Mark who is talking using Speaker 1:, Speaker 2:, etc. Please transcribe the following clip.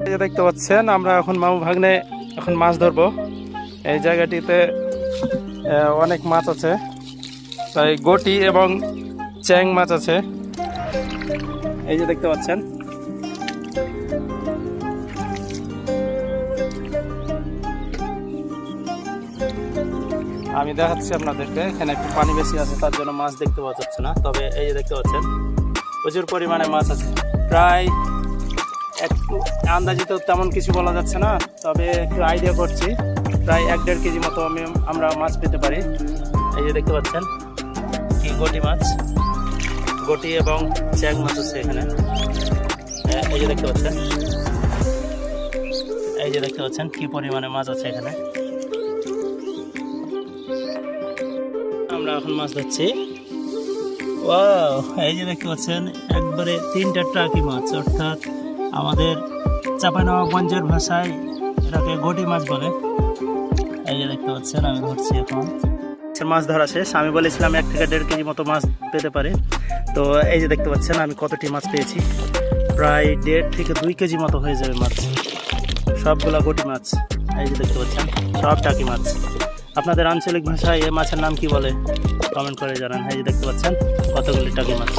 Speaker 1: এই যে দেখতে পাচ্ছেন আমরা এখন মামু ভাগ্নে এখন মাছ ধরবো। এই জায়গাটিতে অনেক মাছ আছে, তাই গটি এবং চ্যাং মাছ আছে। এই যে দেখতে পাচ্ছেন আমি দেখাচ্ছি আপনাদেরকে। এখানে একটু পানি বেশি আছে তার জন্য মাছ দেখতে পাওয়া যাচ্ছে না, তবে এই যে দেখতে পাচ্ছেন প্রচুর পরিমাণে মাছ আছে। প্রায় একটু আন্দাজিত তেমন কিছু বলা যাচ্ছে না, তবে একটু আইডিয়া করছি প্রায় 1-1.5 কেজি মতো আমরা মাছ পেতে পারি। এই যে দেখতে পাচ্ছেন কি গটি মাছ, গটি এবং চ্যাং মাছ আছে এখানে। এই যে দেখতে পাচ্ছেন, এই যে দেখতে পাচ্ছেন কি পরিমাণে মাছ আছে এখানে। আমরা এখন মাছ ধরছি। ওয়াও, এই যে দেখতে পাচ্ছেন একবারে 3টা টাকি মাছ, অর্থাৎ আমাদের চাঁপাইনবাবগঞ্জের ভাষায় এটাকে গটি মাছ বলে। এই যে দেখতে পাচ্ছেন আমি ধরছি এখন। মাছ ধরা শেষ। আমি বলেছিলাম 1 থেকে 1.5 কেজি মতো মাছ পেতে পারে। তো এই যে দেখতে পাচ্ছেন আমি কতটি মাছ পেয়েছি, প্রায় 1.5 থেকে 2 কেজি মতো হয়ে যাবে মাছ, সবগুলা গটি মাছ। এই যে দেখতে পাচ্ছেন সব টাকি মাছ। আপনাদের আঞ্চলিক ভাষায় এই মাছের নাম কি বলে কমেন্ট করে জানান। এই যে দেখতে পাচ্ছেন কতগুলি টাকি মাছ।